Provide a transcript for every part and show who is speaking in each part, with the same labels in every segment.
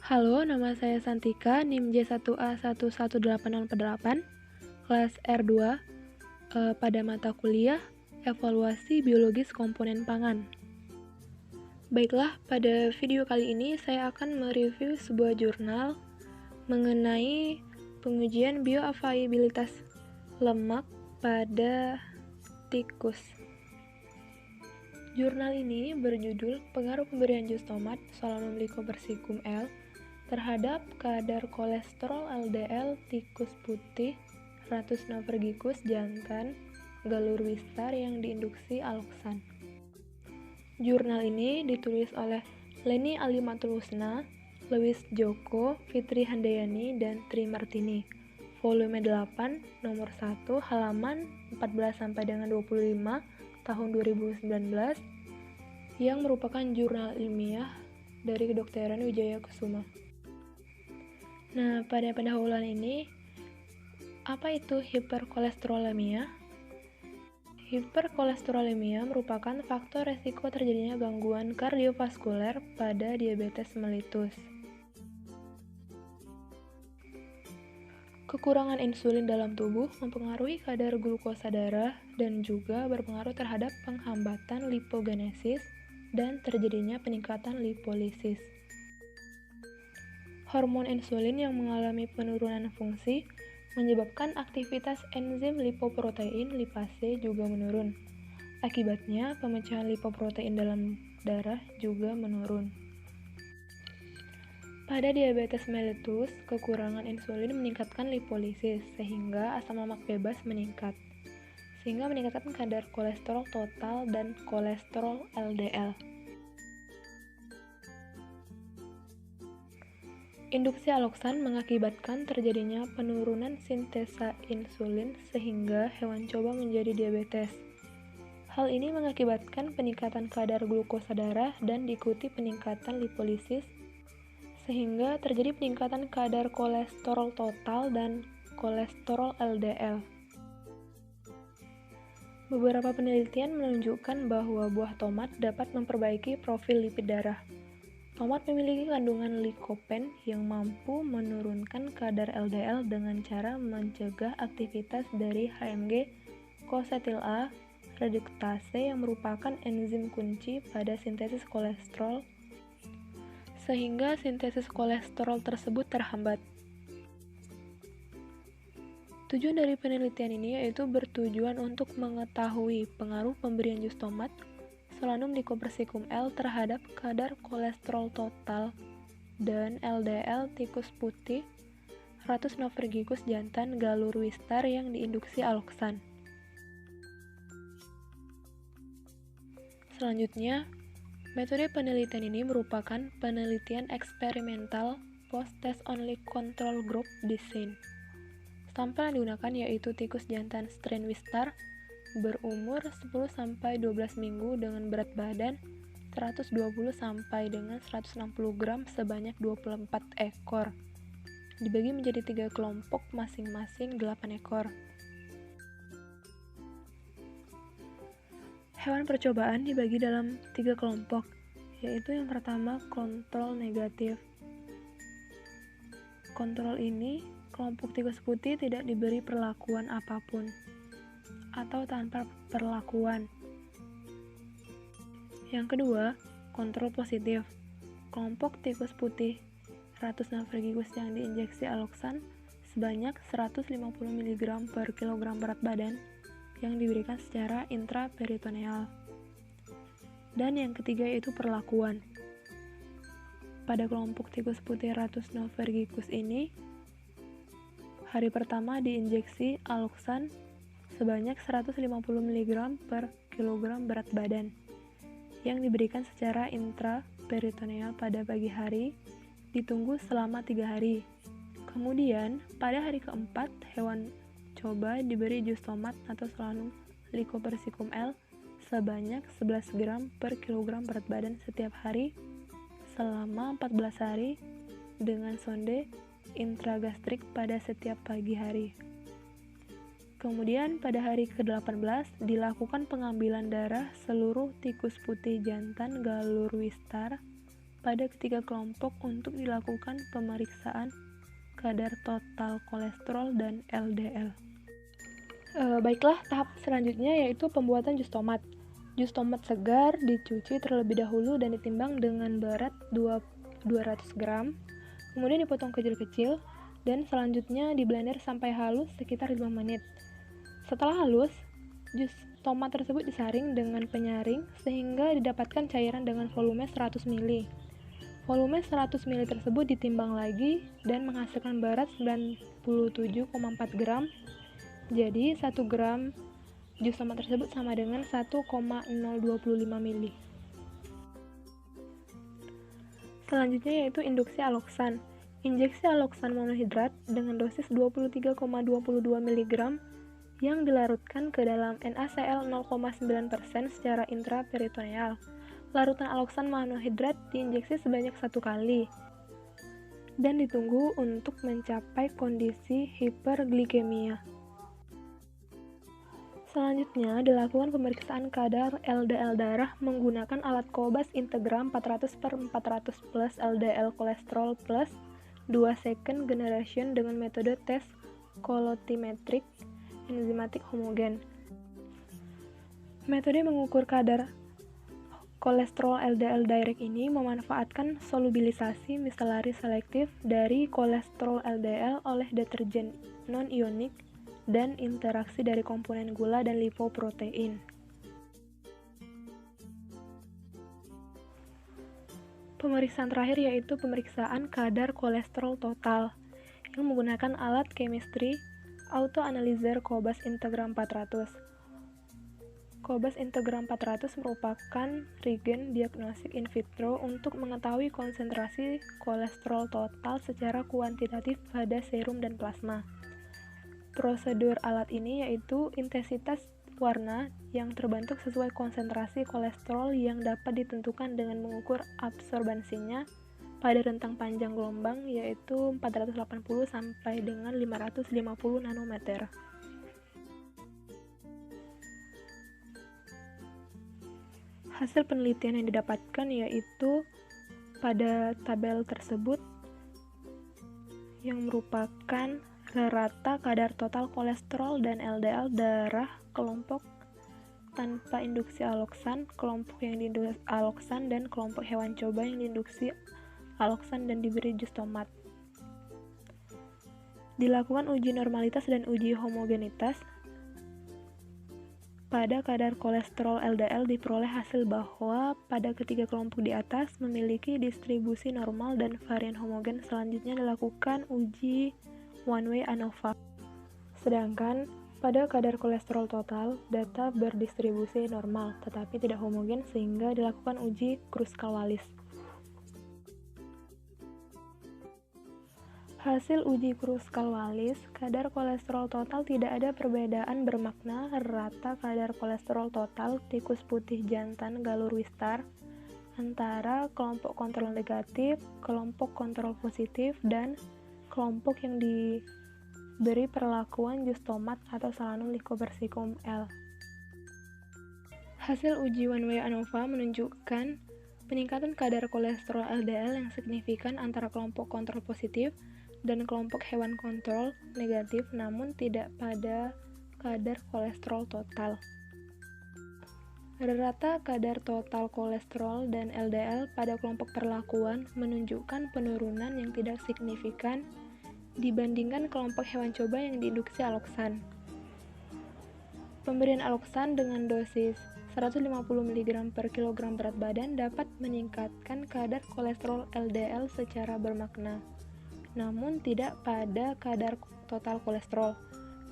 Speaker 1: Halo, nama saya Santika, NIM J1A11808, kelas R2, pada mata kuliah Evaluasi Biologis Komponen Pangan. Baiklah, pada video kali ini saya akan mereview sebuah jurnal mengenai pengujian bioavailabilitas lemak pada tikus. Jurnal ini berjudul Pengaruh Pemberian Jus Tomat Solanum lycopersicum L terhadap kadar kolesterol LDL tikus putih Ratus novergicus jantan galur wistar yang diinduksi aloksan. Jurnal ini ditulis oleh Leni Alimatulhusna, Lewis Joko, Fitri Handayani, dan Tri Martini. Volume 8, nomor 1, halaman 14-25 tahun 2019, yang merupakan jurnal ilmiah dari Kedokteran Wijaya Kusuma. Nah, pada pendahuluan ini, apa itu hiperkolesterolemia? Hiperkolesterolemia merupakan faktor resiko terjadinya gangguan kardiovaskuler pada diabetes mellitus. Kekurangan insulin dalam tubuh mempengaruhi kadar glukosa darah dan juga berpengaruh terhadap penghambatan lipogenesis dan terjadinya peningkatan lipolisis. Hormon insulin yang mengalami penurunan fungsi menyebabkan aktivitas enzim lipoprotein lipase juga menurun. Akibatnya, pemecahan lipoprotein dalam darah juga menurun. Pada diabetes mellitus, kekurangan insulin meningkatkan lipolisis sehingga asam lemak bebas meningkat, sehingga meningkatkan kadar kolesterol total dan kolesterol LDL. Induksi aloksan mengakibatkan terjadinya penurunan sintesa insulin sehingga hewan coba menjadi diabetes. Hal ini mengakibatkan peningkatan kadar glukosa darah dan diikuti peningkatan lipolisis sehingga terjadi peningkatan kadar kolesterol total dan kolesterol LDL. Beberapa penelitian menunjukkan bahwa buah tomat dapat memperbaiki profil lipid darah. Tomat memiliki kandungan likopen yang mampu menurunkan kadar LDL dengan cara mencegah aktivitas dari HMG kosetil A reduktase yang merupakan enzim kunci pada sintesis kolesterol, sehingga sintesis kolesterol tersebut terhambat. Tujuan dari penelitian ini yaitu bertujuan untuk mengetahui pengaruh pemberian jus tomat Solanum lycopersicum L terhadap kadar kolesterol total dan LDL tikus putih Ratus novergicus jantan galur wistar yang diinduksi aloksan. Selanjutnya, metode penelitian ini merupakan penelitian eksperimental post-test only control group design. Sampel yang digunakan yaitu tikus jantan strain wistar berumur 10-12 minggu dengan berat badan 120 sampai dengan 160 gram sebanyak 24 ekor. Dibagi menjadi 3 kelompok masing-masing 8 ekor. Hewan percobaan dibagi dalam 3 kelompok, yaitu yang pertama kontrol negatif. Kontrol ini, kelompok tikus putih tidak diberi perlakuan apapun atau tanpa perlakuan. Yang kedua, kontrol positif. Kelompok tikus putih Ratus novergicus yang diinjeksi aloksan sebanyak 150 mg per kilogram berat badan yang diberikan secara intraperitoneal. Dan yang ketiga yaitu perlakuan. Pada kelompok tikus putih Ratus novergicus ini, hari pertama diinjeksi aloksan sebanyak 150 mg per kilogram berat badan yang diberikan secara intraperitoneal pada pagi hari, ditunggu selama 3 hari. Kemudian, pada hari keempat, hewan coba diberi jus tomat atau Solanum lycopersicum L sebanyak 11 gram per kilogram berat badan setiap hari selama 14 hari dengan sonde intragastrik pada setiap pagi hari. Kemudian pada hari ke-18 dilakukan pengambilan darah seluruh tikus putih jantan galur wistar pada ketiga kelompok untuk dilakukan pemeriksaan kadar total kolesterol dan LDL. Baiklah, tahap selanjutnya yaitu pembuatan jus tomat. Jus tomat segar dicuci terlebih dahulu dan ditimbang dengan berat 200 gram, kemudian dipotong kecil-kecil, dan selanjutnya diblender sampai halus sekitar 5 menit. Setelah halus, jus tomat tersebut disaring dengan penyaring sehingga didapatkan cairan dengan volume 100 ml. Volume 100 ml tersebut ditimbang lagi dan menghasilkan berat 97,4 gram. Jadi 1 gram jus tomat tersebut sama dengan 1,025 ml. Selanjutnya yaitu induksi aloksan. Injeksi aloksan monohidrat dengan dosis 23,22 mg yang dilarutkan ke dalam NaCl 0,9% secara intraperitoneal. Larutan aloksan monohidrat diinjeksi sebanyak 1 kali dan ditunggu untuk mencapai kondisi hiperglikemia. Selanjutnya, dilakukan pemeriksaan kadar LDL darah menggunakan alat Cobas Integram 400/400 plus LDL kolesterol plus 2 second generation dengan metode tes kolorimetrik enzimatik homogen. Metode mengukur kadar kolesterol LDL direct ini memanfaatkan solubilisasi miscelari selektif dari kolesterol LDL oleh deterjen non-ionik dan interaksi dari komponen gula dan lipoprotein. Pemeriksaan terakhir yaitu pemeriksaan kadar kolesterol total yang menggunakan alat chemistry autoanalyzer Cobas Integram 400. Cobas Integram 400 merupakan reagen diagnostik in vitro untuk mengetahui konsentrasi kolesterol total secara kuantitatif pada serum dan plasma. Prosedur alat ini yaitu intensitas warna yang terbentuk sesuai konsentrasi kolesterol yang dapat ditentukan dengan mengukur absorbansinya pada rentang panjang gelombang yaitu 480 sampai dengan 550 nanometer. Hasil penelitian yang didapatkan yaitu pada tabel tersebut yang merupakan rata kadar total kolesterol dan LDL darah kelompok tanpa induksi aloksan, kelompok yang diinduksi aloksan, dan kelompok hewan coba yang diinduksi aloksan dan diberi jus tomat. Dilakukan uji normalitas dan uji homogenitas. Pada kadar kolesterol LDL diperoleh hasil bahwa pada ketiga kelompok di atas memiliki distribusi normal dan varian homogen. Selanjutnya dilakukan uji one-way ANOVA. Sedangkan pada kadar kolesterol total, data berdistribusi normal tetapi tidak homogen sehingga dilakukan uji Kruskal-Wallis. Hasil uji Kruskal-Wallis, kadar kolesterol total tidak ada perbedaan bermakna rata kadar kolesterol total tikus putih jantan galur wistar antara kelompok kontrol negatif, kelompok kontrol positif, dan kelompok yang diberi perlakuan jus tomat atau Solanum lycopersicum L. Hasil uji one-way ANOVA menunjukkan peningkatan kadar kolesterol LDL yang signifikan antara kelompok kontrol positif dan kelompok hewan kontrol negatif, namun tidak pada kadar kolesterol total. Rata kadar total kolesterol dan LDL pada kelompok perlakuan menunjukkan penurunan yang tidak signifikan dibandingkan kelompok hewan coba yang diinduksi aloksan. Pemberian aloksan dengan dosis 150 mg per kilogram berat badan dapat meningkatkan kadar kolesterol LDL secara bermakna, namun tidak pada kadar total kolesterol.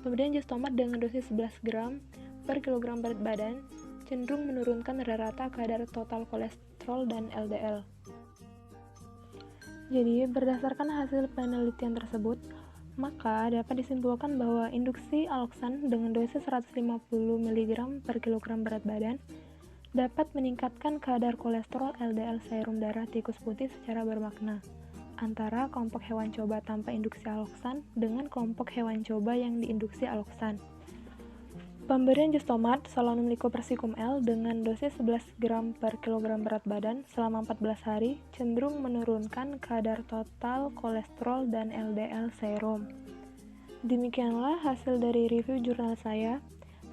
Speaker 1: Pemberian jus tomat dengan dosis 11 gram per kilogram berat badan cenderung menurunkan rata kadar total kolesterol dan LDL. Jadi, berdasarkan hasil penelitian tersebut, maka dapat disimpulkan bahwa induksi aloksan dengan dosis 150 mg per kilogram berat badan dapat meningkatkan kadar kolesterol LDL serum darah tikus putih secara bermakna antara kelompok hewan coba tanpa induksi aloksan dengan kelompok hewan coba yang diinduksi aloksan. Pemberian jus tomat Solanum lycopersicum L dengan dosis 11 gram per kilogram berat badan selama 14 hari cenderung menurunkan kadar total kolesterol dan LDL serum. Demikianlah hasil dari review jurnal saya.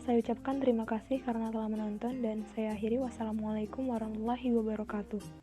Speaker 1: Saya ucapkan terima kasih karena telah menonton dan saya akhiri. Wassalamualaikum warahmatullahi wabarakatuh.